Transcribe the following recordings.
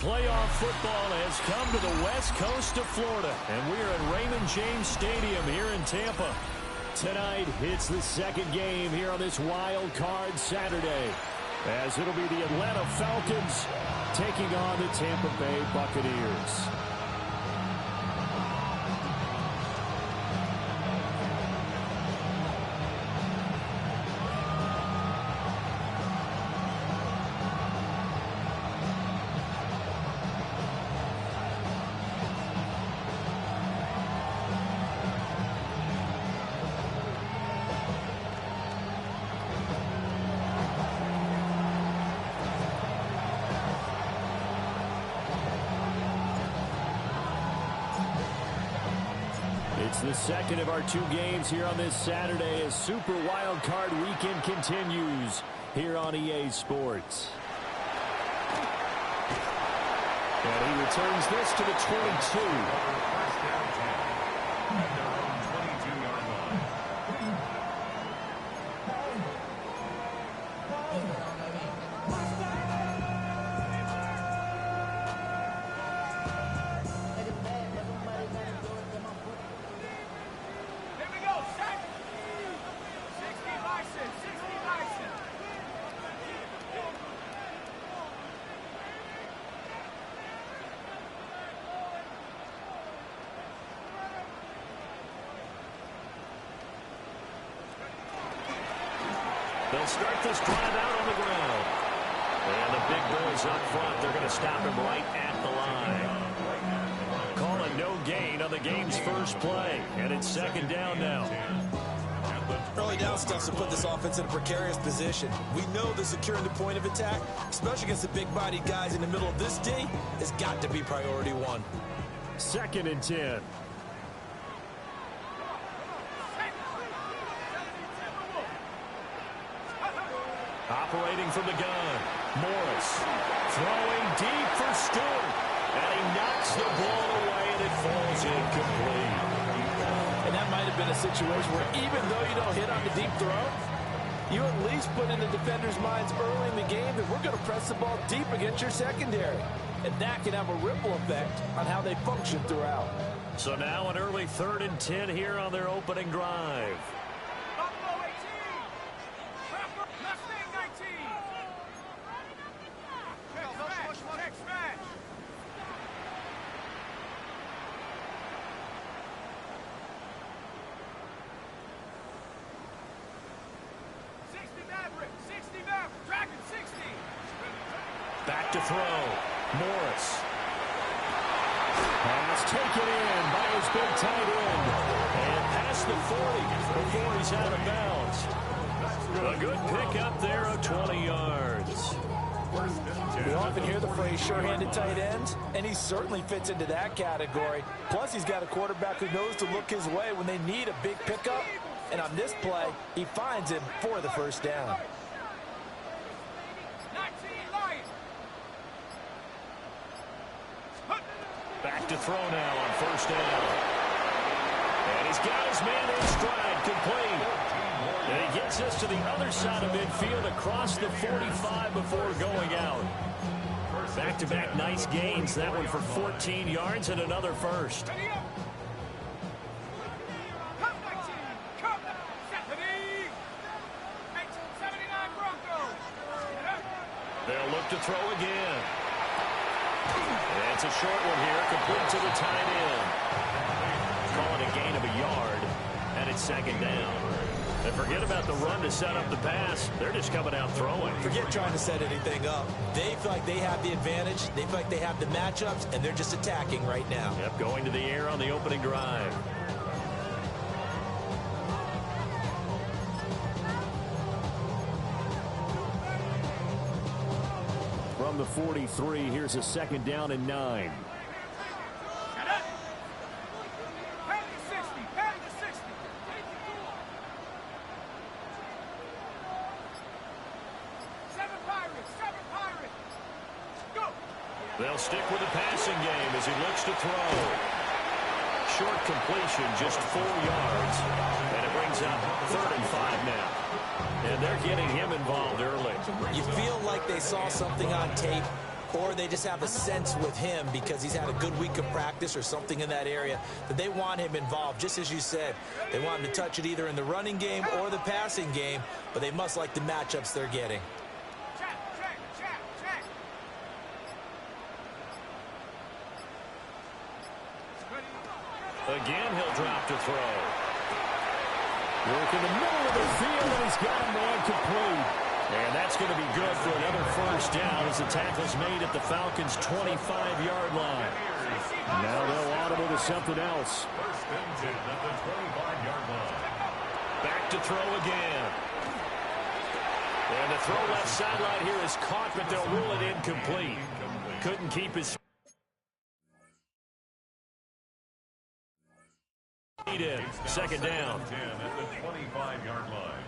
Playoff football has come to the west coast of Florida, and we're at Raymond James Stadium here in Tampa. Tonight, it's the second game here on this wild card Saturday, as it'll be the Atlanta Falcons taking on the Tampa Bay Buccaneers. It's the second of our two games here on this Saturday as Super Wild Card Weekend continues here on EA Sports. And he returns this to the 22. They'll start this drive out on the ground. And the big boys up front, they're going to stop him right at the line. Call a no gain on the game's first play. And it's second down now. Early down stuff to put this offense in a precarious position. We know that securing the point of attack, especially against the big-bodied guys in the middle of this D, has got to be priority one. 2nd and 10. Operating from the gun, Morris throwing deep for Stewart, and he knocks the ball away, and it falls incomplete. And that might have been a situation where even though you don't hit on the deep throw, you at least put in the defenders' minds early in the game that we're going to press the ball deep against your secondary. And that can have a ripple effect on how they function throughout. So now an early 3rd and 10 here on their opening drive. Back to throw. Morris. Pass taken in by his big tight end. And past the 40 before he's out of bounds. A good pickup there of 20 yards. We often hear the phrase sure-handed tight ends, and he certainly fits into that category. Plus, he's got a quarterback who knows to look his way when they need a big pickup. And on this play, he finds him for the first down. Back to throw now on 1st down. And he's got his man in stride, complete. And he gets us to the other side of midfield across the 45 before going out. Back-to-back nice gains. That one for 14 yards and another first. They'll look to throw again. And it's a short one here, complete to the tight end. Call it a gain of a yard, and it's 2nd down. And forget about the run to set up the pass. They're just coming out throwing. Forget trying to set anything up. They feel like they have the advantage. They feel like they have the matchups, and they're just attacking right now. Yep, going to the air on the opening drive. From the 43, here's a 2nd down and 9. They'll stick with the passing game as he looks to throw. Short completion, just 4 yards. And it brings up 3rd and 5 now. And they're getting him involved early. You feel like they saw something on tape or they just have a sense with him because he's had a good week of practice or something in that area that they want him involved. Just as you said, they want him to touch it either in the running game or the passing game, but they must like the matchups they're getting. Again, he'll drop to throw. Work in the middle of the field, and he's got a man complete. And that's going to be good for another first down as the tackle's made at the Falcons' 25-yard line. Now they'll audible to something else. First and 10 at the 25-yard line. Back to throw again. And the throw left sideline here is caught, but they'll rule it incomplete. Couldn't keep his feet in. Second down. 10 at the 25-yard line.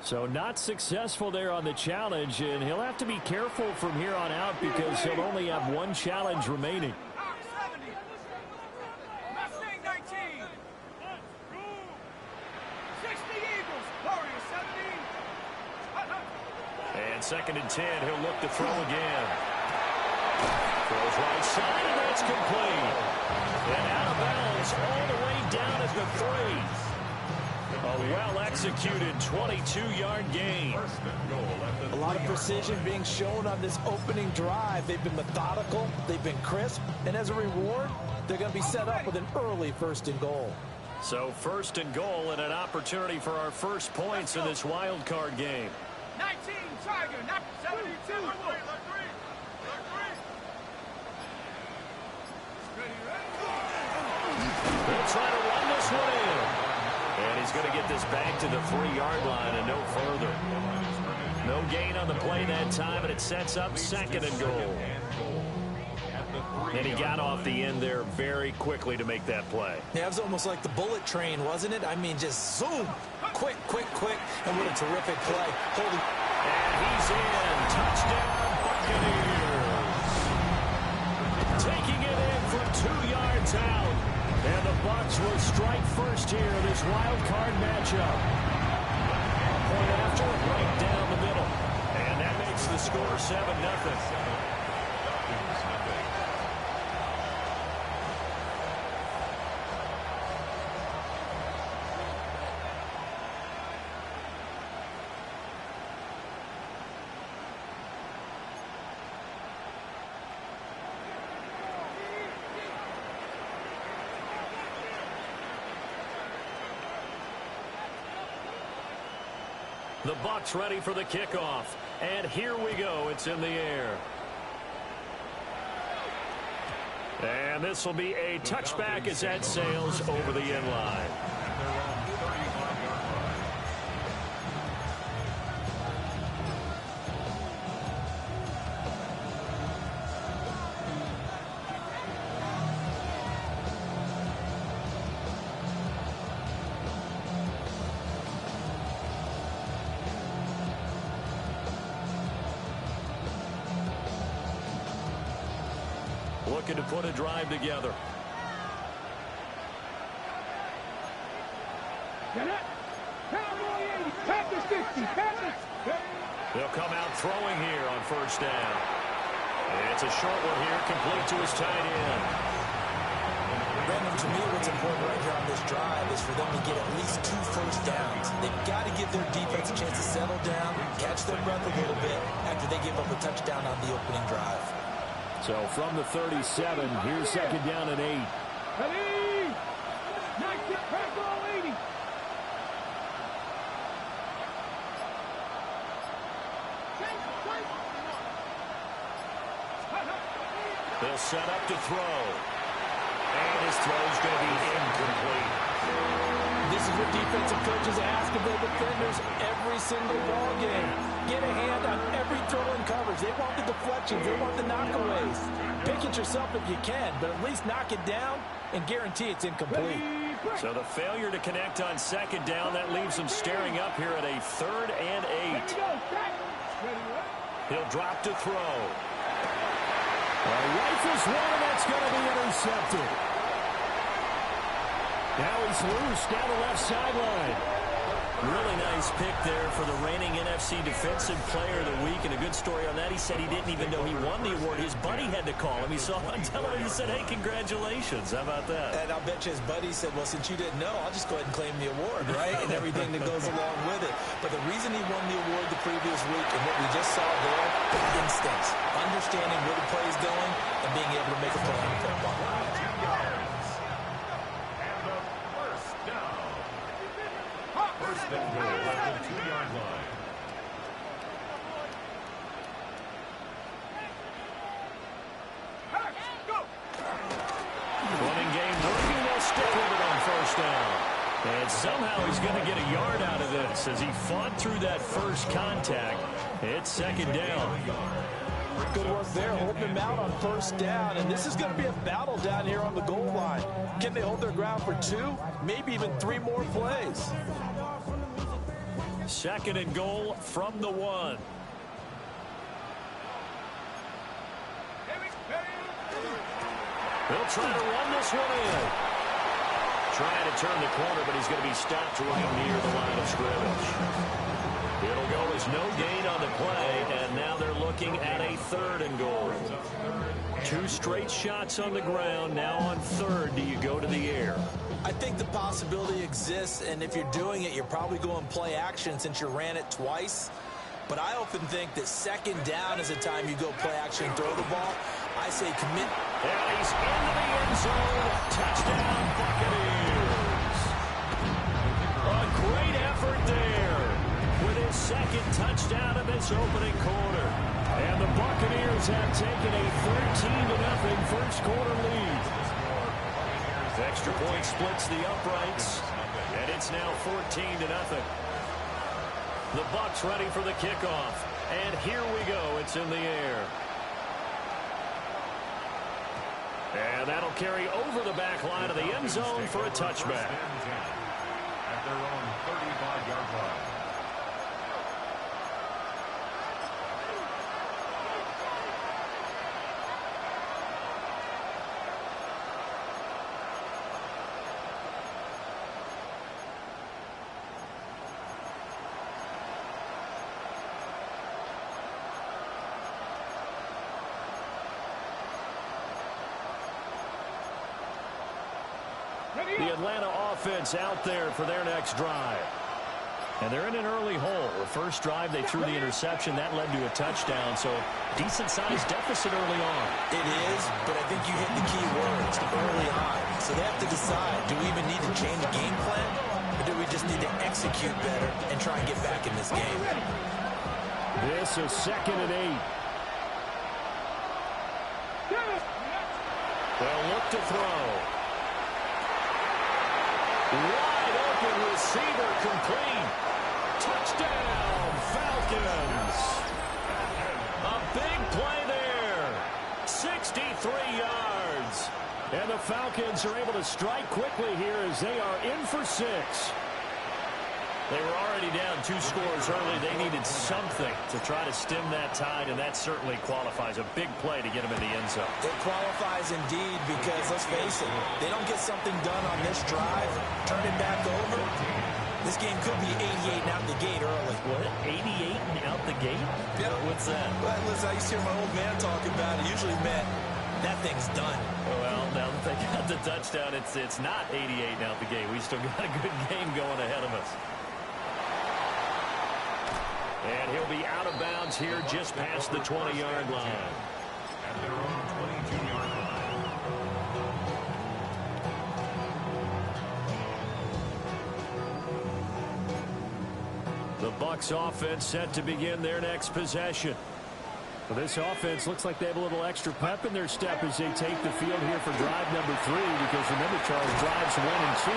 So not successful there on the challenge, and he'll have to be careful from here on out because he'll only have one challenge remaining. And second and 10, he'll look to throw again. Throws right side, and that's complete. And out of bounds all the way down at the 3. A well-executed 22-yard gain. A lot of precision being shown on this opening drive. They've been methodical, they've been crisp, and as a reward, they're going to be set up with an early first and goal. So first and goal and an opportunity for our first points in this wild card game. 19, Tiger, not 72. They'll try to run this one in. And he's going to get this back to the 3-yard line and no further. No gain on the play that time, and it sets up second and goal. And he got off the end there very quickly to make that play. Yeah, it was almost like the bullet train, wasn't it? I mean, just zoom, quick, quick, quick, and what a terrific play. Holy. And he's in. Touchdown, Buccaneers. Taking it in from 2 yards out. And the Bucs will strike first here in this wild card matchup. Point after, right down the middle. And that makes the score 7-0. The Bucs ready for the kickoff. And here we go. It's in the air. And this will be a touchback as that sails over the end line. Looking to put a drive together. They'll come out throwing here on first down. It's a short one here, complete to his tight end. Brandon, to me, what's important right here on this drive is for them to get at least 2 first downs. They've got to give their defense a chance to settle down, catch their breath a little bit after they give up a touchdown on the opening drive. So from the 37, here's second down and 8. They'll set up to throw. And his throw's going to be incomplete. This is what defensive coaches ask of their defenders every single ball game. Get a hand on every throw in coverage. They want the deflections. They want the knockaways. Pick it yourself if you can, but at least knock it down and guarantee it's incomplete. So the failure to connect on second down, that leaves him staring up here at a 3rd and 8. He'll drop to throw. Rifles one, and that's going to be intercepted. Now he's loose down the left sideline. Really nice pick there for the reigning NFC Defensive Player of the Week. And a good story on that, he said he didn't even know he won the award. His buddy had to call him. He saw him on television and said, hey, congratulations. How about that? And I'll bet you his buddy said, well, since you didn't know, I'll just go ahead and claim the award, right? And everything that goes along with it. But the reason he won the award the previous week and what we just saw there, the instincts, understanding where the play is going and being able to make a play on the football. First and goal at the 2-yard line. Running game working. They'll stick with it on first down. And somehow he's going to get a yard out of this as he fought through that first contact. It's second down. Good work there, holding them out on first down. And this is going to be a battle down here on the goal line. Can they hold their ground for 2, maybe even 3 more plays? Second and goal from the 1. He'll try to run this one in. Trying to turn the corner, but he's going to be stopped right near the line of scrimmage. It'll go as no gain on the play, and now they're looking at a 3rd and goal. 2 straight shots on the ground. Now on 3rd, do you go to the air? I think the possibility exists, and if you're doing it, you're probably going play action since you ran it twice. But I often think that second down is the time you go play action and throw the ball. I say commit. And he's into the end zone. Touchdown, Buccaneers. A great effort there with his 2nd touchdown of this opening quarter. And the Buccaneers have taken a 13-0 first quarter lead. Extra point splits the uprights, and it's now 14-0. The Bucs ready for the kickoff, and here we go. It's in the air. And that'll carry over the back line of the end zone for a touchback. At their own 35-yard line. The Atlanta offense out there for their next drive. And they're in an early hole. The first drive, they threw the interception. That led to a touchdown, so decent-sized deficit early on. It is, but I think you hit the key words early on. So they have to decide, do we even need to change the game plan, or do we just need to execute better and try and get back in this game? This is 2nd and 8. They'll look to throw. Wide open receiver complete. Touchdown, Falcons. A big play there. 63 yards. And the Falcons are able to strike quickly here as they are in for 6. They were already down 2 scores early. They needed something to try to stem that tide, and that certainly qualifies. A big play to get them in the end zone. It qualifies indeed because, let's face it, they don't get something done on this drive, turn it back over. This game could be 88 and out the gate early. What? 88 and out the gate? Yeah. What's that? Well, listen, I used to hear my old man talk about it. Usually meant that thing's done. Well, now that they got the touchdown, it's not 88 and out the gate. We still got a good game going ahead of us. And he'll be out of bounds here just past the 20-yard line. At their own 22-yard line. The Bucs offense set to begin their next possession. Well, this offense looks like they have a little extra pep in their step as they take the field here for drive number 3, because remember, Charles, drives 1 and 2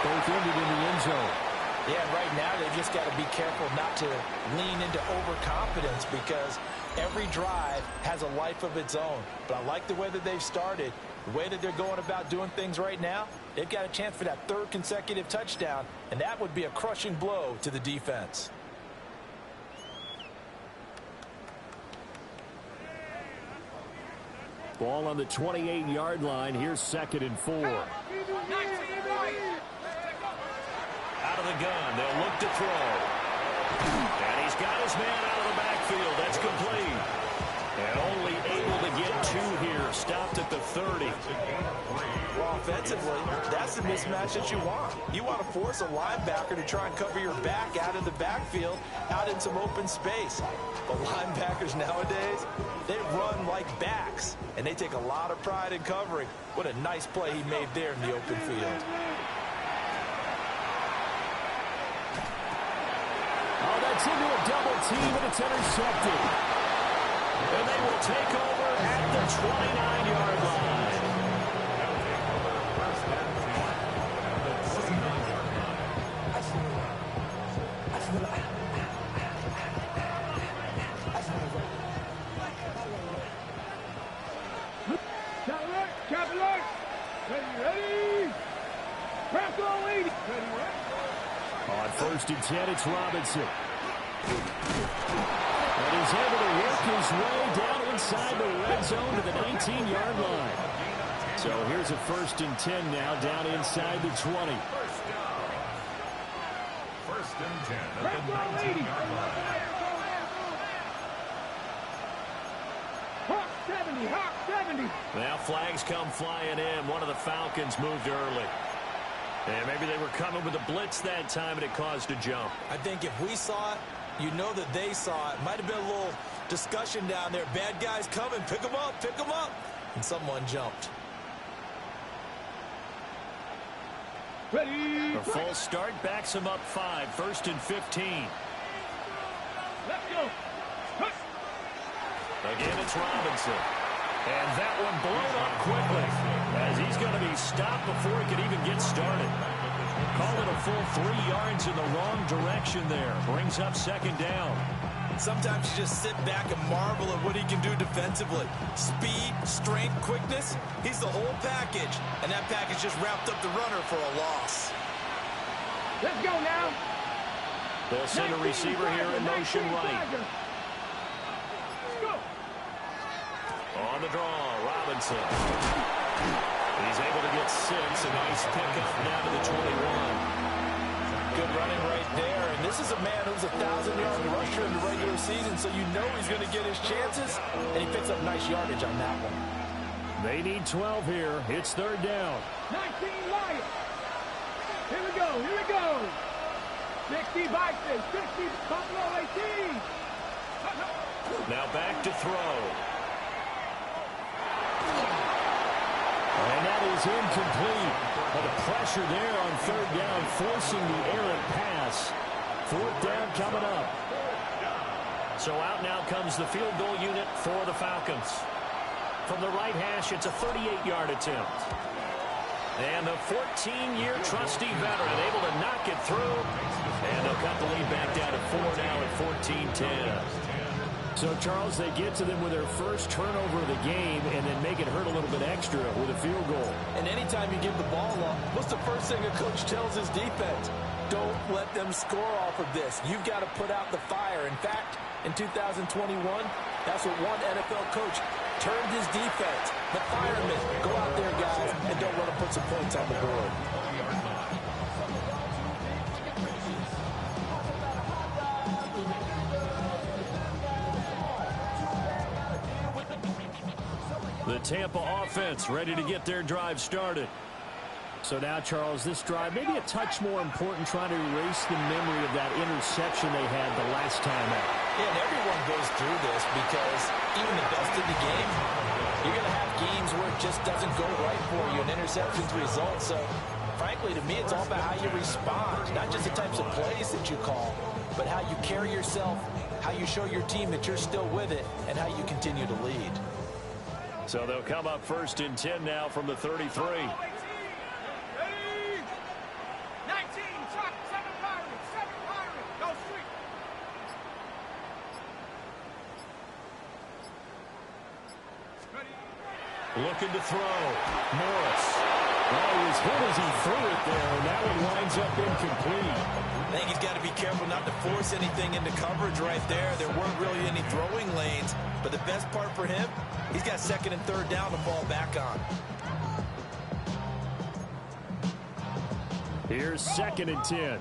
both ended in the end zone. Yeah, right now they've just got to be careful not to lean into overconfidence because every drive has a life of its own. But I like the way that they've started, the way that they're going about doing things right now. They've got a chance for that 3rd consecutive touchdown, and that would be a crushing blow to the defense. Ball on the 28-yard line. Here's 2nd and 4. 19 points. out of the gun. They'll look to throw. And he's got his man out of the backfield. That's complete. And only able to get 2 here. Stopped at the 30. Well, offensively, that's the mismatch that you want. You want to force a linebacker to try and cover your back out in the backfield, out in some open space. But linebackers nowadays, they run like backs, and they take a lot of pride in covering. What a nice play he made there in the open field. Oh, that's into a double team, and it's intercepted. And they will take over at the 29-yard line. On 1st and 10, it's Robinson. And he's able to work his way down inside the red zone to the 19-yard line. So here's a 1st and 10 now, down inside the 20. First and 10 at the 19-yard line. Hawk 70, Hawk 70. Now flags come flying in. One of the Falcons moved early. And maybe they were coming with a blitz that time, and it caused a jump. I think if we saw it, you know that they saw it. Might have been a little discussion down there. Bad guys coming. Pick them up. Pick them up. And someone jumped. Ready. The full start backs him up 5. 1st and 15. Let's go. Again, it's Robinson. And that one blown up quickly as he's going to be stopped before he could even get started. Call it a full 3 yards in the wrong direction there. Brings up 2nd down. Sometimes you just sit back and marvel at what he can do defensively. Speed, strength, quickness. He's the whole package. And that package just wrapped up the runner for a loss. Let's go now. They'll send a receiver here in motion right. On the draw, Robinson. He's able to get 6. A nice pickup down to the 21. Good running right there. And this is a man who's a 1,000-yard rusher in the regular season, so you know he's going to get his chances. And he picks up nice yardage on that one. They need 12 here. It's 3rd down. 19 Lions. Here we go. Here we go. 60 Vikings. 60 Buffalo 18. Now back to throw. And that is incomplete. But the pressure there on 3rd down, forcing the errant pass. 4th down coming up. So out now comes the field goal unit for the Falcons. From the right hash, it's a 38-yard attempt. And the 14-year trusty veteran able to knock it through. And they'll cut the lead back down to 4 now at 14-10. So, Charles, they get to them with their first turnover of the game and then make it hurt a little bit extra with a field goal. And anytime you give the ball up, what's the first thing a coach tells his defense? Don't let them score off of this. You've got to put out the fire. In fact, in 2021, that's what one NFL coach turned his defense. The firemen. Go out there, guys, and don't let them put some points on the board. The Tampa offense ready to get their drive started. So now, Charles, this drive maybe a touch more important, trying to erase the memory of that interception they had the last time out. Yeah, and everyone goes through this because even the best in the game, you're going to have games where it just doesn't go right for you, and interceptions result. So, frankly, to me, it's all about how you respond, not just the types of plays that you call, but how you carry yourself, how you show your team that you're still with it, and how you continue to lead. So they'll come up 1st and 10 now from the 33. 19, 7 Pirates, 7 Pirates, go street. Looking to throw. Morris. Oh, he was hit as he threw it there, and that one winds up incomplete. I think he's got to be careful not to force anything into coverage right there. There weren't really any throwing lanes, but the best part for him, he's got 2nd and 3rd down to fall back on. Here's 2nd and 10.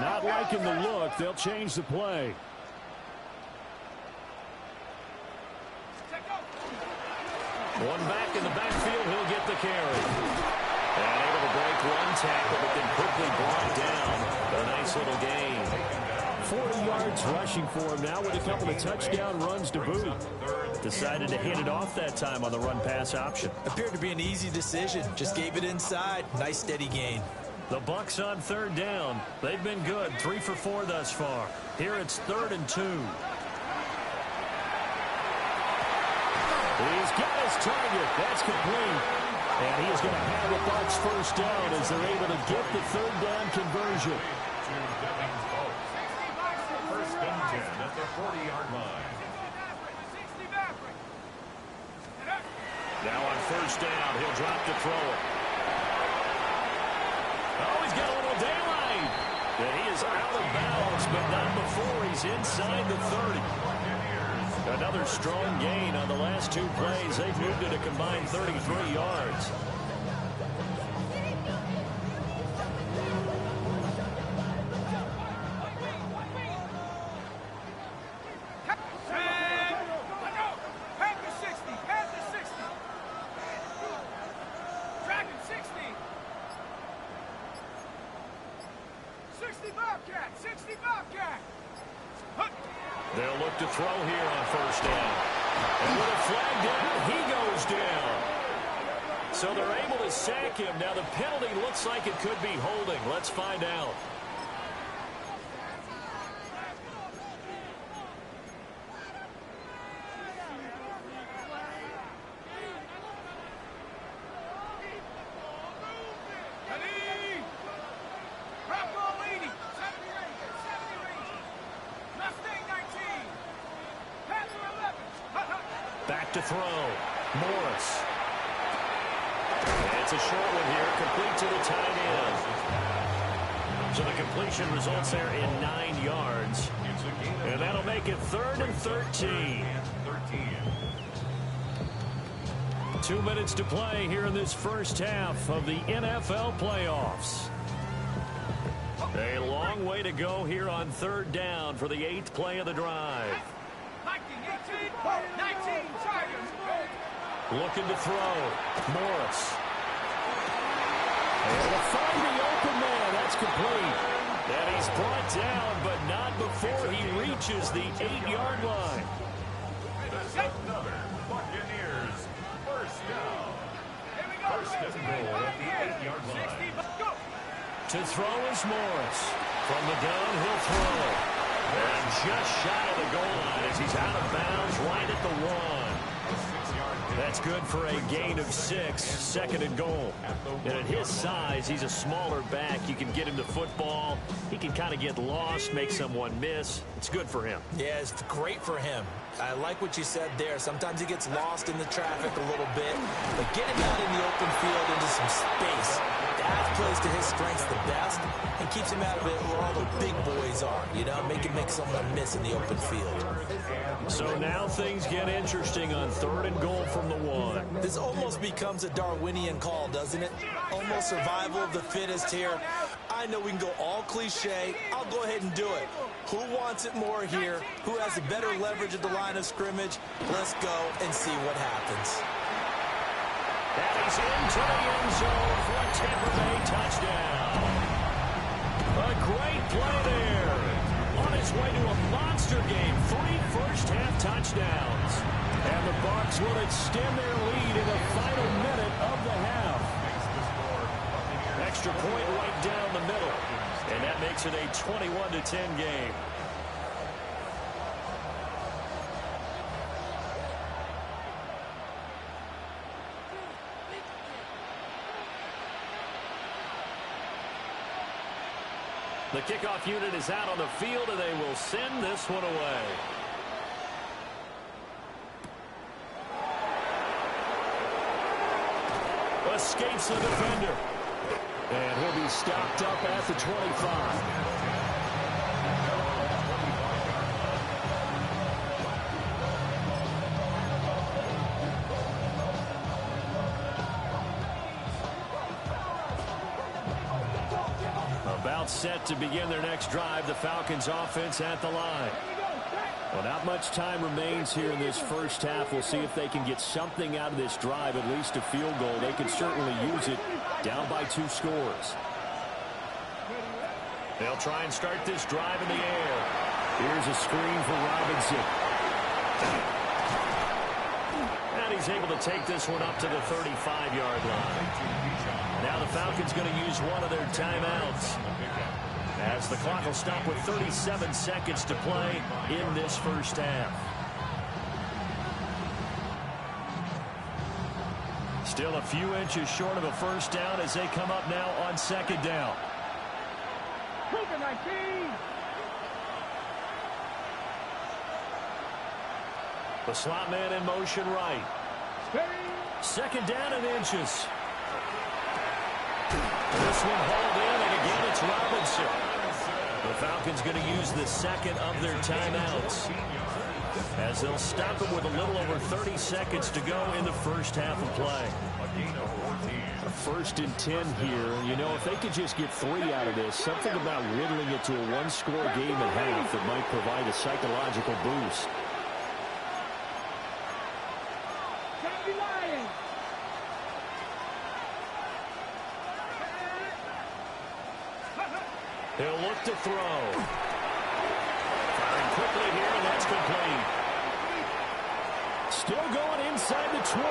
Not liking the look. They'll change the play. One back in the backfield. He'll get the carry. And able to break one tackle, but then quickly brought down. A nice little gain. 40 yards rushing for him now with a couple of touchdown runs to boot. Decided to hit it off that time on the run-pass option. Appeared to be an easy decision. Just gave it inside. Nice steady gain. The Bucs on third down. They've been good. 3 for 4 thus far. Here it's 3rd and 2. He's got his target. That's complete. And he's going to have the Bucs first down as they're able to get the 3rd down conversion. First and 10 at the 40-yard line. Now on first down, he'll drop to throw it. Oh, he's got a little daylight. And he is out of bounds, but not before he's inside the 30. Another strong gain on the last 2 plays. They've moved it a combined 33 yards. They'll look to throw here on first down. And with a flag down, he goes down. So they're able to sack him. Now the penalty looks like it could be holding. Let's find out. Back to throw. Morris. And it's a short one here, complete to the tight end. So the completion results there in 9 yards. And that'll make it 3rd and 13. 2 minutes to play here in this first half of the NFL playoffs. A long way to go here on 3rd down for the 8th play of the drive. Looking to throw. Morris. And to find the open man. That's complete. And he's brought down, but not before he reaches the 8-yard line. Another Buccaneers first down. First and goal at the 8-yard line. To throw is Morris. From the gun, he'll throw. And just shy of the goal line as he's out of bounds right at the 1. That's good for a gain of 6, 2nd and goal. And at his size, he's a smaller back. You can get him the football. He can kind of get lost, make someone miss. It's good for him. Yeah, it's great for him. I like what you said there. Sometimes he gets lost in the traffic a little bit. But get him out in the open field into some space. That plays to his strengths the best and keeps him out of it where all the big boys are. You know, make someone miss in the open field. So now things get interesting on 3rd and goal from the 1. This almost becomes a Darwinian call, doesn't it? Almost survival of the fittest here. I know we can go all cliche. I'll go ahead and do it. Who wants it more here? Who has the better leverage at the line of scrimmage? Let's go and see what happens. And he's into the end zone for a Tampa Bay touchdown. A great play there. On his way to a monster game. 3 first-half touchdowns. And the Bucs will extend their lead in the final minute of the half. Extra point right down the middle. And that makes it a 21-10 game. The kickoff unit is out on the field, and they will send this one away. Escapes the defender. And he'll be stopped up at the 25. timeout set to begin their next drive. The Falcons offense at the line. Well, not much time remains here in this first half. We'll see if they can get something out of this drive, at least a field goal. They can certainly use it down by 2 scores. They'll try and start this drive in the air. Here's a screen for Robinson. And he's able to take this one up to the 35-yard line. Now the Falcons going to use one of their timeouts, as the clock will stop with 37 seconds to play in this first half. Still a few inches short of a first down as they come up now on second down. The slot man in motion right. Second down and inches. This one hauled in, and again it's Robinson. The Falcons going to use the second of their timeouts, as they'll stop him with a little over 30 seconds to go in the first half of play. A 1st and 10 here. You know, if they could just get 3 out of this, something about whittling it to a 1-score game at half that might provide a psychological boost. He'll look to throw. Firing quickly here, and that's complete. Still going inside the 20.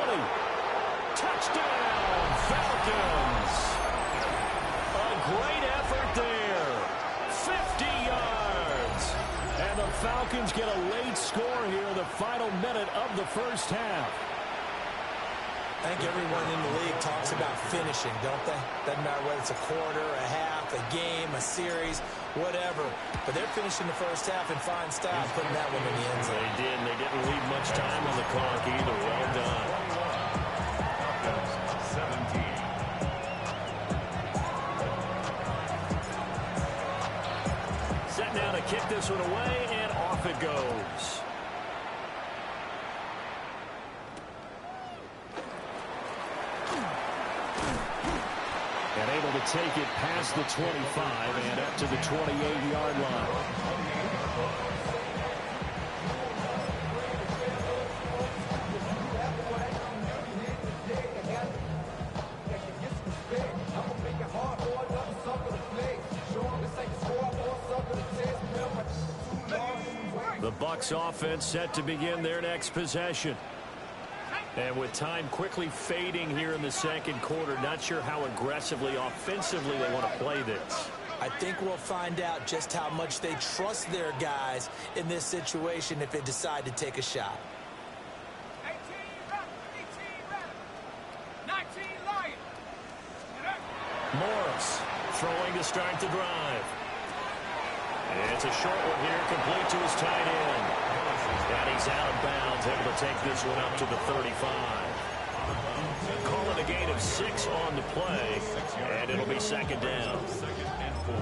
Touchdown, Falcons. A great effort there. 50 yards. And the Falcons get a late score here in the final minute of the first half. I think everyone in the league talks about finishing, don't they? Doesn't matter whether it's a quarter, a half, a game, a series, whatever. But they're finishing the first half in fine style, putting that one in the end zone. They did, and they didn't leave much time on the clock either. Well done. 17. Set now to kick this one away, and off it goes. And able to take it past the 25 and up to the 28-yard line. The Bucs offense set to begin their next possession. And with time quickly fading here in the second quarter, not sure how aggressively, offensively they want to play this. I think we'll find out just how much they trust their guys in this situation if they decide to take a shot. 18 Rabbit. 19 Lion. Morris throwing to start the drive. And it's a short one here, complete to his tight end. And he's out of bounds, able to take this one up to the 35. Calling a gain of 6 on the play, and it'll be second down. 2nd and 4.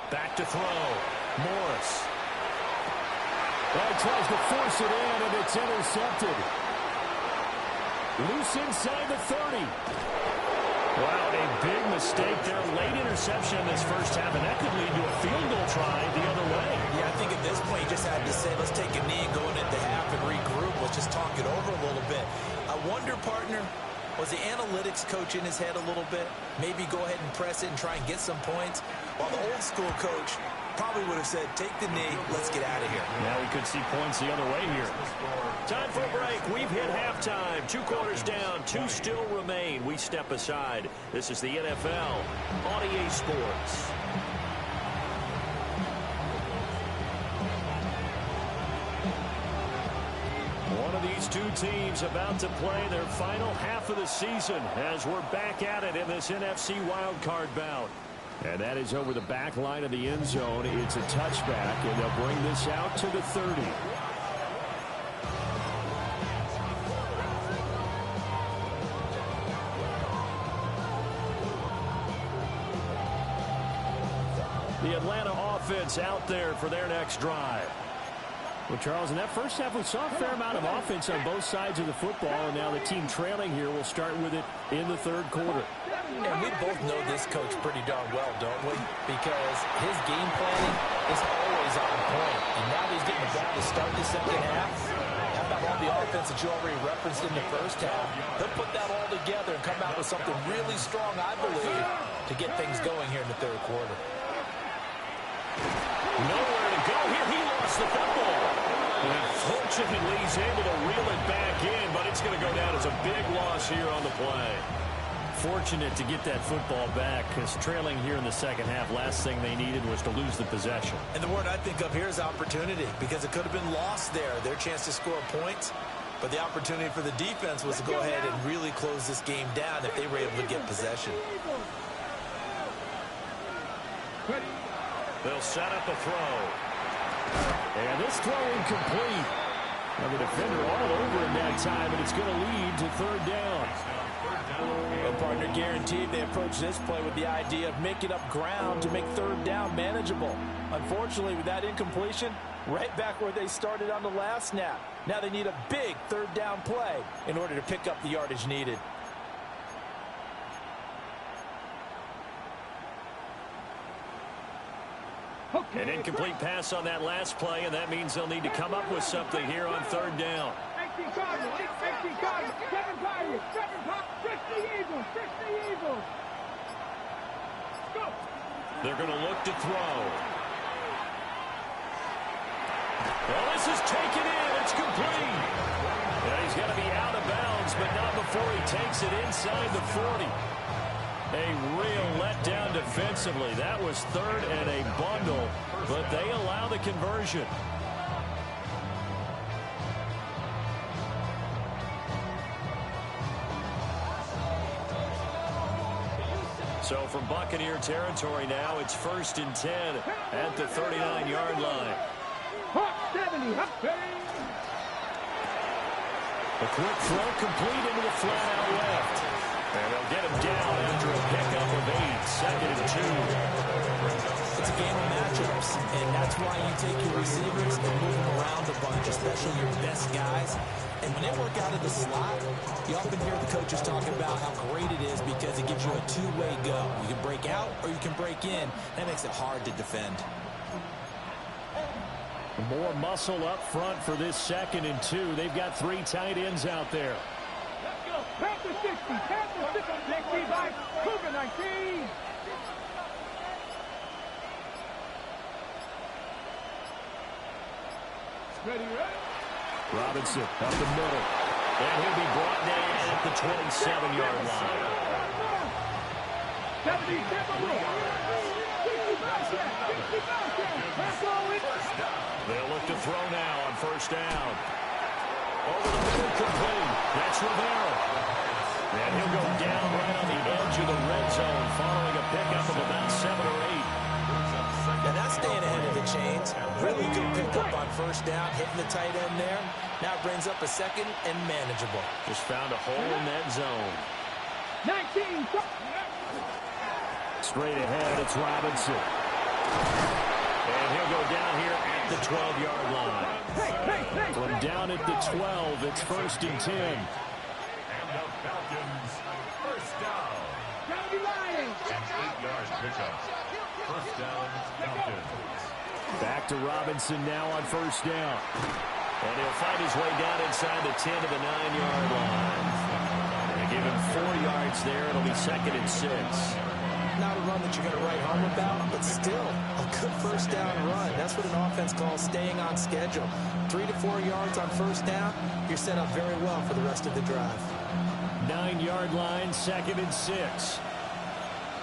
Back to throw. Morris. Well, tries to force it in, and it's intercepted. Loose inside the 30. Wow, a big mistake there. Late interception in this first half, and that could lead to a field goal try the other way. Yeah, I think at this point you just had to say, let's take a knee and go into half and regroup. Let's just talk it over a little bit. I wonder, partner, was the analytics coach in his head a little bit? Maybe go ahead and press it and try and get some points? While the old school coach probably would have said, take the knee, let's get out of here. Now we could see points the other way here. Time for a break. We've hit halftime. 2 quarters down. 2 still remain. We step aside. This is the NFL on EA Sports. One of these two teams about to play their final half of the season as we're back at it in this NFC wildcard bout. And that is over the back line of the end zone. It's a touchback, and they'll bring this out to the 30. The Atlanta offense out there for their next drive. Well, Charles, in that first half, we saw a fair amount of offense on both sides of the football, and now the team trailing here will start with it in the third quarter. And we both know this coach pretty darn well, don't we? Because his game planning is always on point. And now that he's getting the ball to start the second half, how about all the offense that you already referenced in the first half? He'll put that all together and come out with something really strong, I believe, to get things going here in the third quarter. Nowhere to go here. He lost the football. And fortunately, he's able to reel it back in, but it's going to go down as a big loss here on the play. Fortunate to get that football back, because trailing here in the second half, last thing they needed was to lose the possession. And the word I think of here is opportunity, because it could have been lost there, their chance to score points. But the opportunity for the defense was to go ahead and really close this game down if they were able to get possession. They'll set up a throw. And this throw incomplete. And the defender all over in that time, and it's going to lead to third down. Well, partner, guaranteed they approach this play with the idea of making up ground to make third down manageable. Unfortunately, with that incompletion, right back where they started on the last snap. Now they need a big third down play in order to pick up the yardage needed. An incomplete pass on that last play, and that means they'll need to come up with something here on third down. They're going to look to throw. Well, this is taken in. It's complete. Yeah, he's got to be out of bounds, but not before he takes it inside the 40. A real letdown defensively. That was third and a bundle, but they allow the conversion. So from Buccaneer territory now, it's 1st and 10 at the 39-yard line. A quick throw complete into the flat out left. And they'll get him down after a pickup of 8, 2nd and 2. It's a game of matchups, and that's why you take your receivers and move them around a bunch, especially your best guys. And when they work out of the slot, you often hear the coaches talking about how great it is because it gives you a two-way go. You can break out or you can break in. That makes it hard to defend. More muscle up front for this 2nd and 2. They've got 3 tight ends out there. Panther 60, Panther 60, 65, Cougar 19. Ready, ready? Robinson up the middle. And he'll be brought down at the 27-yard line. 65, They'll look to throw now on 1st down. Over the middle, complete. That's Rivera. And he'll go down right on the edge of the red zone following a pickup of about 7 or 8. And that's staying ahead of the chains. Really good pickup on 1st down, hitting the tight end there. Now it brings up a 2nd and manageable. Just found a hole in that zone. 19. Straight ahead, it's Robinson. And he'll go down here at the 12-yard line. From down at the 12, it's 1st and 10. And the Falcons, 1st down. An 8-yard pickup. 1st down, Falcons. Back to Robinson now on 1st down. And he'll find his way down inside the 10 to the 9-yard line. They give him 4 yards there. It'll be 2nd and 6. Not a run that you're going to write home about, but still a good 1st down run. That's what an offense calls staying on schedule. 3 to 4 yards on 1st down, you're set up very well for the rest of the drive. 9-yard line, 2nd and 6.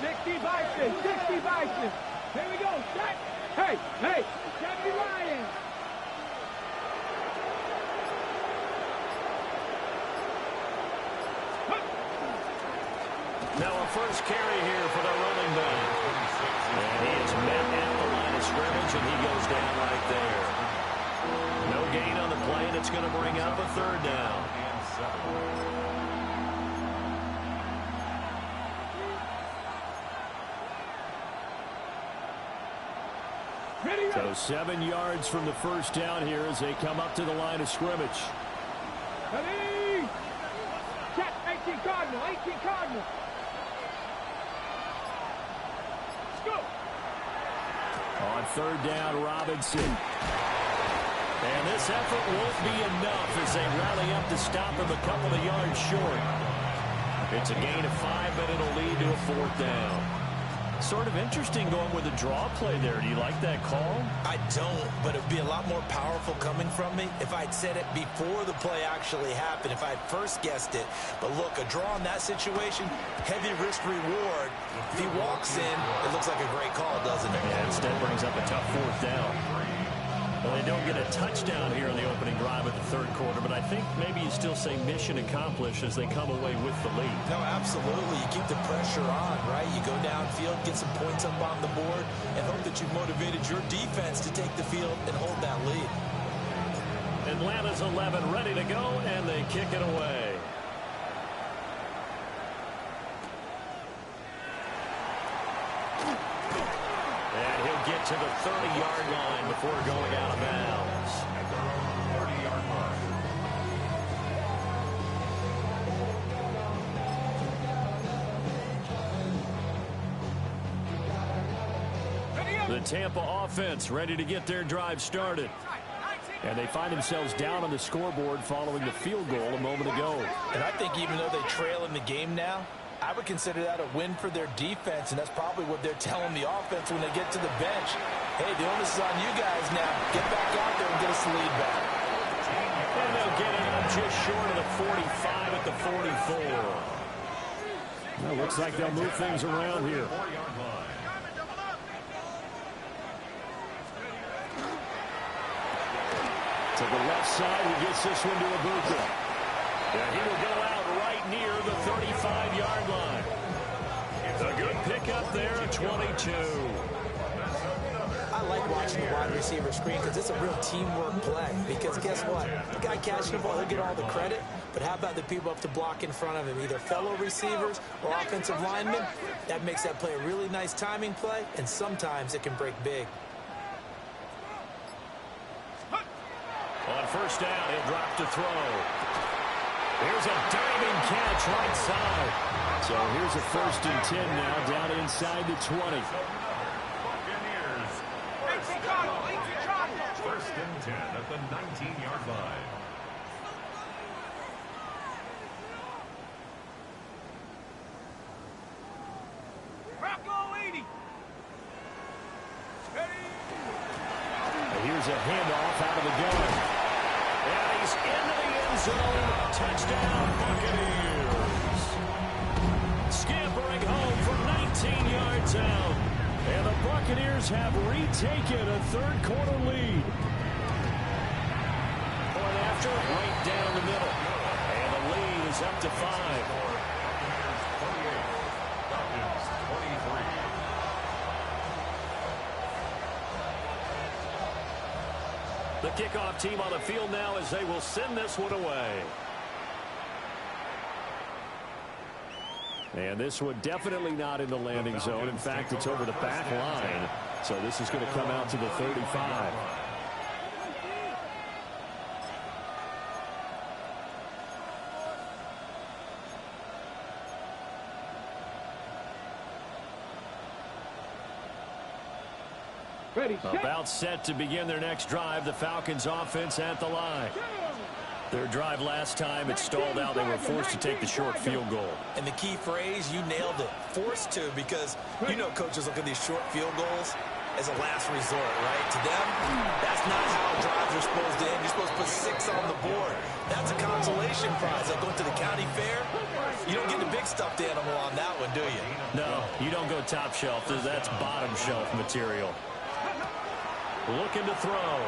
60 Bison, 60 Bison. Here we go, set. Hey, 70 Lions. Now a first carry here for the running back. And he is met at the line of scrimmage, and he goes down right there. No gain on the play, and it's going to bring up a third down. So 7 yards from the first down here as they come up to the line of scrimmage. Ready? Check, 18 Cardinal, 18 Cardinal. Let's go. On third down, Robinson. And this effort won't be enough as they rally up to stop him a couple of yards short. It's a gain of 5, but it'll lead to a fourth down. Sort of interesting going with a draw play there. Do you like that call? I don't, but it would be a lot more powerful coming from me if I'd said it before the play actually happened, if I'd first guessed it. But look, a draw in that situation, heavy risk reward. If he walks in, it looks like a great call, doesn't it? Yeah, instead brings up a tough fourth down. Well, they don't get a touchdown here in the opening drive of the third quarter, but I think maybe you still say mission accomplished as they come away with the lead. No, absolutely. You keep the pressure on, right? You go downfield, get some points up on the board, and hope that you've motivated your defense to take the field and hold that lead. Atlanta's 11 ready to go, and they kick it away. And he'll get to the 30-yard line before going out of bounds. At their own 30-yard line. The Tampa offense ready to get their drive started. And they find themselves down on the scoreboard following the field goal a moment ago. And I think even though they trail in the game now, I would consider that a win for their defense, and that's probably what they're telling the offense when they get to the bench. Hey, the onus is on you guys now. Get back out there and get us the lead back. And they'll get it up just short of the 45 at the 44. Well, looks like they'll move things around here. To the left side, he gets this one to Ibuka. And he will go out right near the 35-yard line. A good pickup there at 22. I like watching the wide receiver screen because it's a real teamwork play. Because guess what? The guy catching the ball, he'll get all the credit. But how about the people up to block in front of him, either fellow receivers or offensive linemen? That makes that play a really nice timing play, and sometimes it can break big. On first down, he'll drop to throw. Here's a diving catch right side. So here's a 1st and 10 now down inside the 20. Buccaneers. 1st and 10 at the 19-yard line. Here's a handoff out of the gun. And he's into the end zone. Touchdown, Buccaneers. Scampering home from 19 yards out. And the Buccaneers have retaken a third-quarter lead. Point after, right down the middle. And the lead is up to 5. Falcons 23. The kickoff team on the field now as they will send this one away. And this one definitely not in the landing zone. In fact, it's over the back line. So this is going to come out to the 35. Ready, set. About set to begin their next drive. The Falcons offense at the line. Their drive last time, it stalled out. They were forced to take the short field goal. And the key phrase, you nailed it, forced to, because you know coaches look at these short field goals as a last resort, right? To them, that's not how drives are supposed to end. You're supposed to put 6 on the board. That's a consolation prize. Like going to the county fair, you don't get the big stuffed animal on that one, do you? No, you don't go top shelf. That's bottom shelf material. Looking to throw.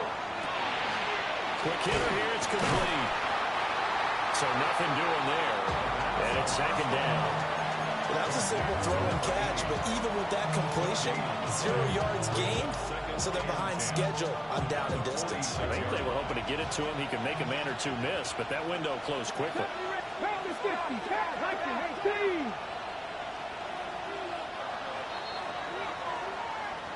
Quick hitter here, it's complete. So nothing doing there. And it's 2nd down. Well, that was a simple throw and catch, but even with that completion, 0 yards gained, so they're behind schedule on down and distance. I think they were hoping to get it to him. He could make a man or two miss, but that window closed quickly.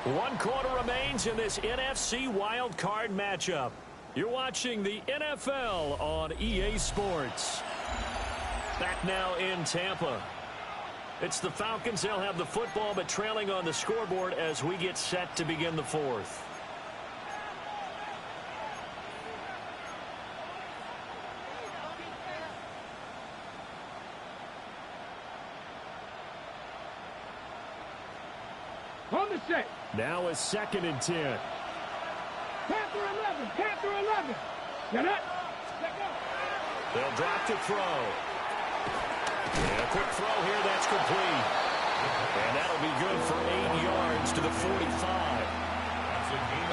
One quarter remains in this NFC wild card matchup. You're watching the NFL on EA Sports. Back now in Tampa. It's the Falcons. They'll have the football, but trailing on the scoreboard as we get set to begin the fourth. On the set. Now is 2nd and 10. Panther 11. Panther 11. Get up. Let go. They'll drop to throw. And a quick throw here. That's complete. And that'll be good for 8 yards to the 45.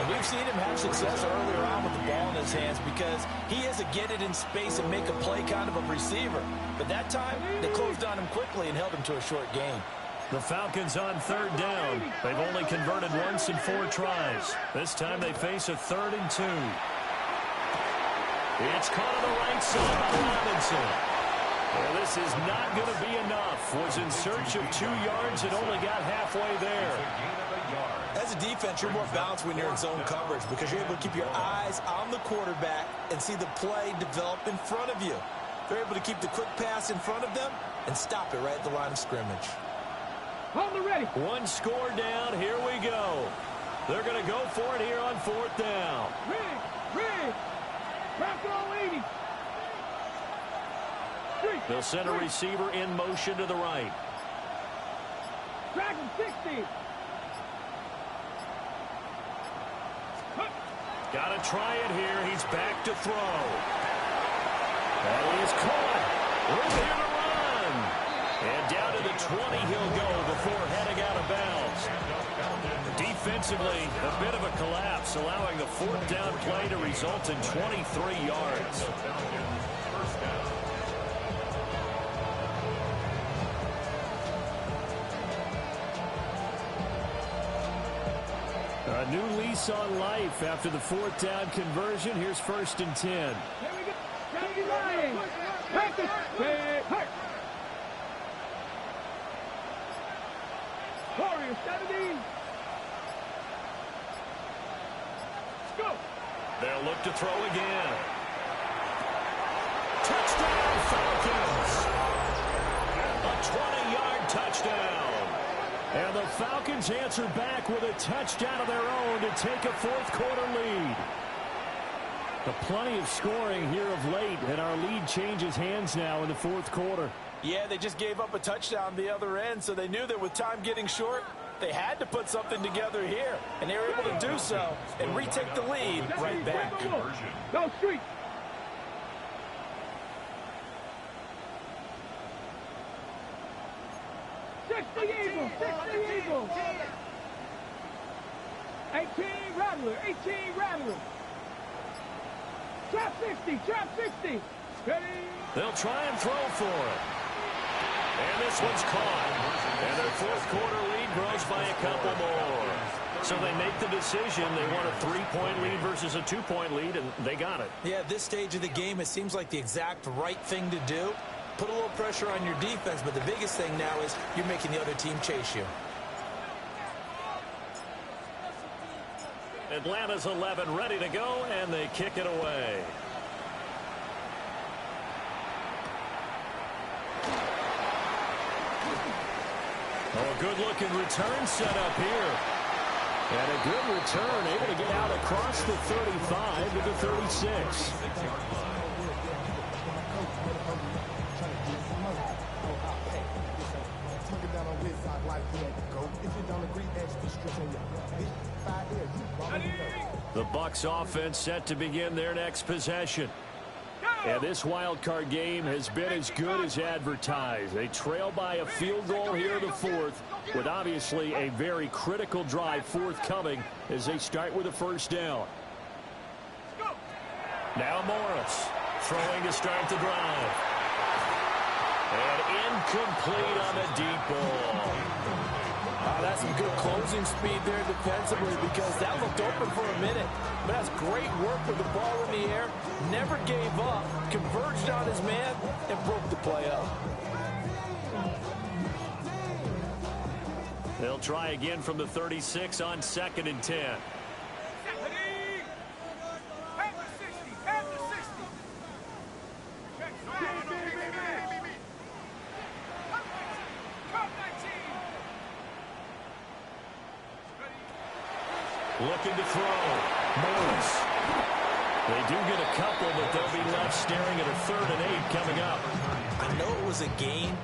And we've seen him have success earlier on with the ball in his hands because he is a get it in space and make a play kind of a receiver. But that time, they closed on him quickly and held him to a short gain. The Falcons on 3rd down. They've only converted once in 4 tries. This time they face a 3rd and 2. It's caught on the right side by Robinson. Well, this is not going to be enough. Was in search of 2 yards and only got halfway there. As a defense, you're more balanced when you're in zone coverage because you're able to keep your eyes on the quarterback and see the play develop in front of you. They're able to keep the quick pass in front of them and stop it right at the line of scrimmage. On the ready. One score down. Here we go. They're going to go for it here on 4th down. Rig. Back on 80. They'll send a receiver in motion to the right. Track him 60. Got to try it here. He's back to throw. And he is caught. Room here to run. And down to the 20 he'll go before heading out of bounds. Defensively, a bit of a collapse, allowing the 4th down play to result in 23 yards. A new lease on life after the 4th down conversion. Here's 1st and 10. Here we go. Johnny Ryan. Practice. Warrior 70. Go. They'll look to throw again. Touchdown, Falcons. A 20-yard touchdown. And the Falcons answer back with a touchdown of their own to take a 4th quarter lead. Plenty of scoring here of late, and our lead changes hands now in the 4th quarter. Yeah, they just gave up a touchdown the other end, so they knew that with time getting short, they had to put something together here, and they were able to do so and retake the lead right back. Go street. The Eagles, 18 Rattler, Trap 60. Ready. They'll try and throw for it. And this one's caught. And their 4th quarter lead grows by a couple more. So they make the decision. They want a 3-point lead versus a 2-point lead, and they got it. Yeah, at this stage of the game, it seems like the exact right thing to do. Put a little pressure on your defense, but the biggest thing now is you're making the other team chase you. Atlanta's 11 ready to go, and they kick it away. Oh, a good-looking return set up here. And a good return, able to get out across the 35 to the 36. The Bucs offense set to begin their next possession. And this wild card game has been as good as advertised. They trail by a field goal here in the 4th, with obviously a very critical drive forthcoming as they start with a 1st down. Now Morris throwing to start the drive. And incomplete on the deep ball. That's some good closing speed there defensively because that looked open for a minute. But that's great work with the ball in the air. Never gave up, converged on his man, and broke the play up. They'll try again from the 36 on 2nd and 10. Looking to throw. Morris. They do get a couple, but they'll be left staring at a 3rd and 8 coming up. I know it was a gain,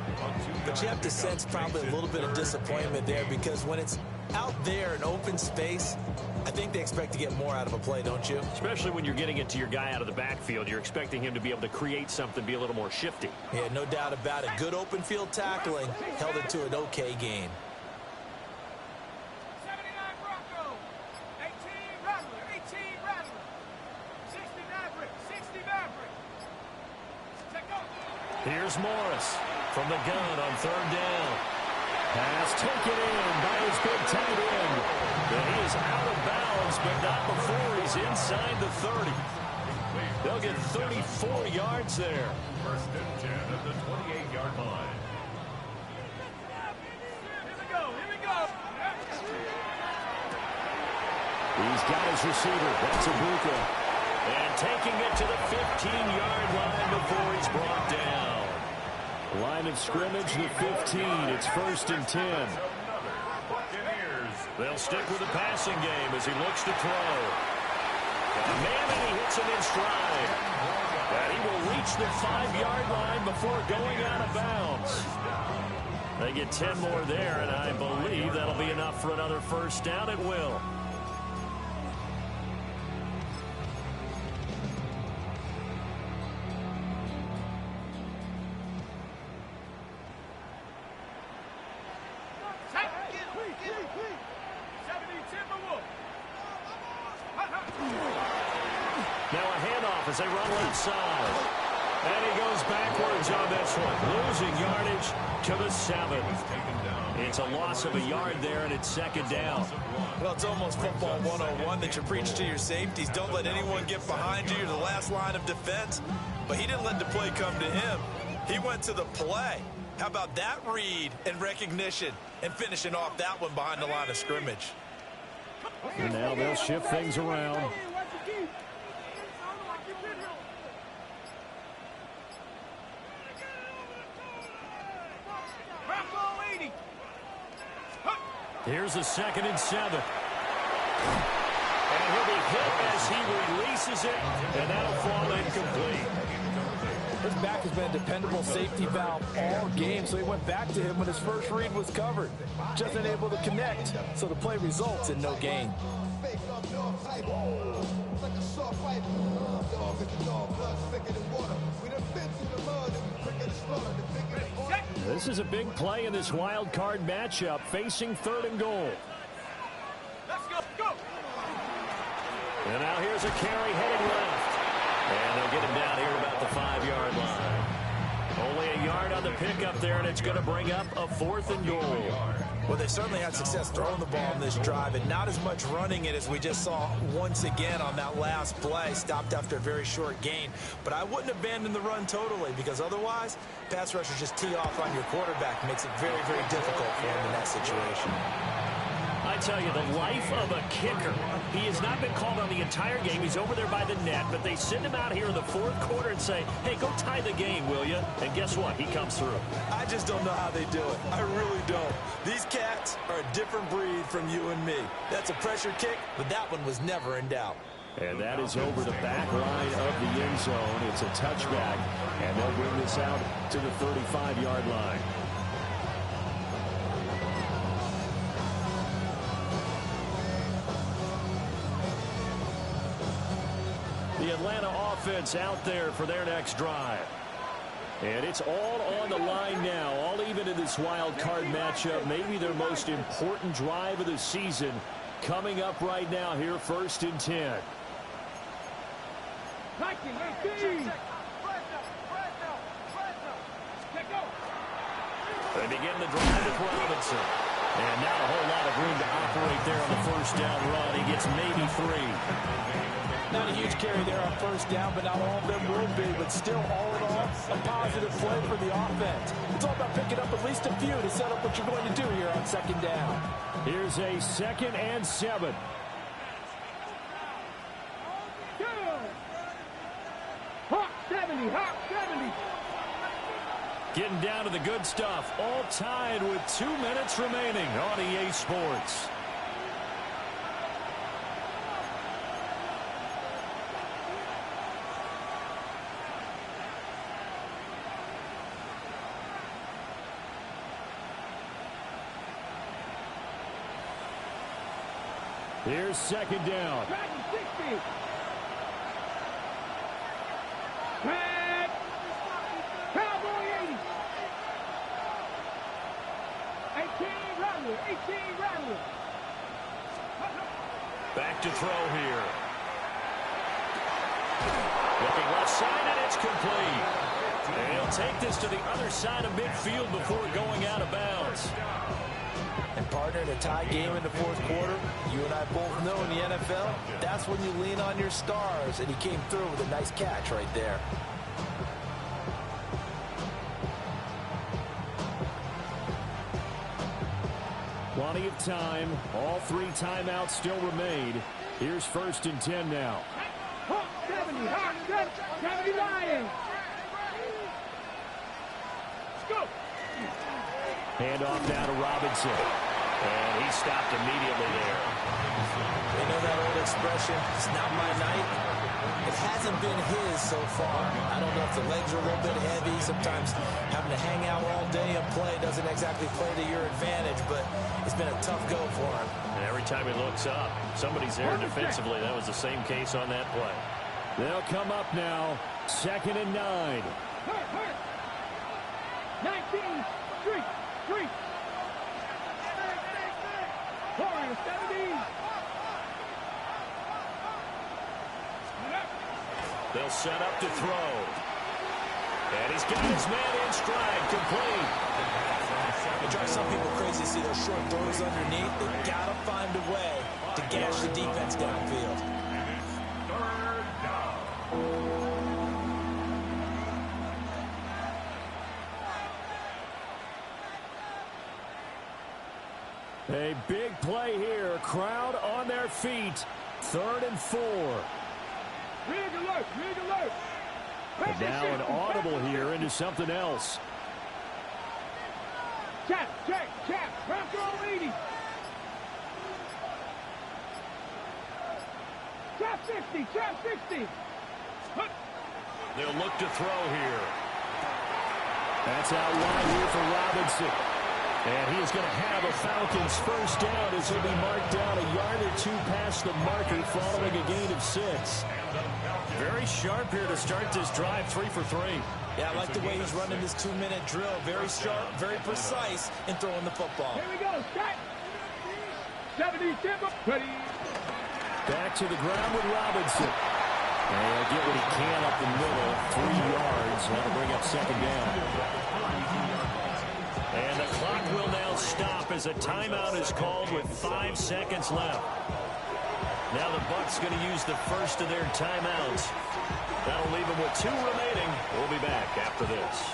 but you have to sense probably a little bit of disappointment there because when it's out there in open space, I think they expect to get more out of a play, don't you? Especially when you're getting it to your guy out of the backfield. You're expecting him to be able to create something, be a little more shifty. Yeah, no doubt about it. Good open field tackling held it to an okay gain. Here's Morris from the gun on 3rd down. Pass taken in by his big tight end. And he is out of bounds, but not before he's inside the 30. They'll get 34 yards there. 1st and 10 at the 28-yard line. Here we go. He's got his receiver. That's Ibuka. And taking it to the 15-yard line before he's brought down. Line of scrimmage, the 15. It's 1st and 10. They'll stick with the passing game as he looks to throw. Got a man, and he hits him in stride. And he will reach the 5-yard line before going out of bounds. They get 10 more there, and I believe that'll be enough for another 1st down. It will. Now a handoff as they run left side. And he goes backwards on this one. Losing yardage to the 7. It's a loss of a yard there, and it's 2nd down. Well, it's almost football 101 that you preach to your safeties. Don't let anyone get behind you. You're the last line of defense. But he didn't let the play come to him. He went to the play. How about that read and recognition and finishing off that one behind the line of scrimmage? And now they'll shift things around. Here's the 2nd and 7. And he'll be hit as he releases it, and that'll fall incomplete. This back has been a dependable safety valve all game, so he went back to him when his first read was covered. Just unable to connect, so the play results in no gain. This is a big play in this wild card matchup, facing 3rd and goal. Let's go. And now here's a carry heading left. And they'll get him down here about the 5-yard line. Only a yard on the pickup there, and it's going to bring up a 4th and goal. Well, they certainly had success throwing the ball on this drive, and not as much running it as we just saw once again on that last play. Stopped after a very short gain. But I wouldn't abandon the run totally, because otherwise, pass rushers just tee off on your quarterback. Makes it very, very difficult for him in that situation. I tell you, the life of a kicker. He has not been called on the entire game. He's over there by the net, but they send him out here in the 4th quarter and say, hey, go tie the game, will you? And guess what? He comes through. I just don't know how they do it. I really don't. These cats are a different breed from you and me. That's a pressure kick, but that one was never in doubt. And that is over the back line of the end zone. It's a touchback, and they'll bring this out to the 35-yard line. The Atlanta offense out there for their next drive. And it's all on the line now, all even in this wild card matchup. Maybe their most important drive of the season coming up right now here, 1st and 10. They begin the drive with Robinson. And not a whole lot of room to operate there on the first down run. He gets maybe 3. Not a huge carry there on first down, but not all of them will be. But still, all in all, a positive play for the offense. It's all about picking up at least a few to set up what you're going to do here on second down. Here's a 2nd and 7. Hawk 70, Hawk 70. Getting down to the good stuff. All tied with 2 minutes remaining on EA Sports. Here's 2nd down. Dragon 60. Red. Cowboy 80. 18 Rattler, 18 Rattler. Back to throw here. Looking left side, and it's complete. And he'll take this to the other side of midfield before going out of bounds. And partner, in a tie game in the fourth quarter, you and I both know in the NFL, that's when you lean on your stars. And he came through with a nice catch right there. Plenty of time. All 3 timeouts still remain. Here's 1st and 10 now. Hawk 70, Hawk 70 Lions. Let's go. Hand off now to Robinson. And he stopped immediately there. You know that old expression, it's not my night? It hasn't been his so far. I don't know if the legs are a little bit heavy. Sometimes having to hang out all day and play doesn't exactly play to your advantage, but it's been a tough go for him. And every time he looks up, somebody's there defensively. That was the same case on that play. They'll come up now. 2nd and 9. Hurt. 19, street. Warrior 70. They'll set up to throw. And he's got his man in stride, complete. It drives some people crazy to see those short throws underneath. They've got to find a way to gash the defense downfield. A big play here. Crowd on their feet. 3rd and 4. Rig alert. And now an audible here into something else. Check. Bronco 80. Trap 60. They'll look to throw here. That's out wide here for Robinson. And he is going to have a Falcons first down as he'll be marked down a yard or 2 past the marker following a gain of 6. Very sharp here to start this drive, 3 for 3. Yeah, I like the way he's running this 2-minute drill. Very sharp, very precise in throwing the football. Here we go, Scott. 70, Timber. Ready. Back to the ground with Robinson. And he'll get what he can up the middle. 3 yards. That'll bring up 2nd down. And the clock will now stop as a timeout is called with 5 seconds left. Now the Bucs going to use the first of their timeouts. That'll leave them with 2 remaining. We'll be back after this.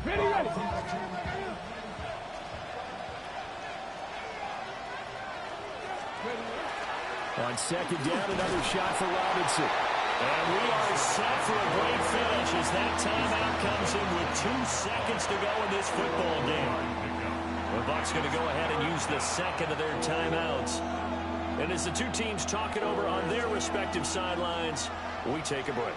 Ready. On 2nd down, another shot for Robinson. And we are set for a great finish as that timeout comes in with 2 seconds to go in this football game. The Bucs going to go ahead and use the second of their timeouts. And as the 2 teams talk it over on their respective sidelines, we take a break.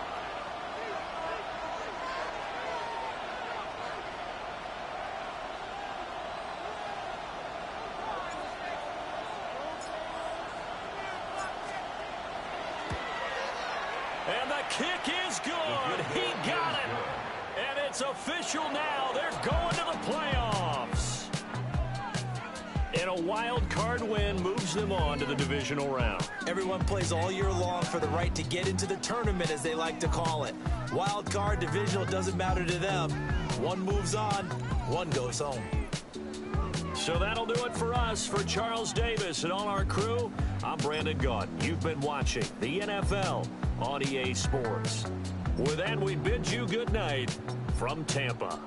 And the kick is good. He got it. And it's official now. They're going to the playoffs. a wild card win moves them on to the divisional round. Everyone plays all year long for the right to get into the tournament, as they like to call it. Wild card, divisional, doesn't matter to them. One moves on, one goes home. So that'll do it for us. For Charles Davis and all our crew, I'm Brandon Gaudin. You've been watching the NFL on EA Sports. With that, we bid you good night from Tampa.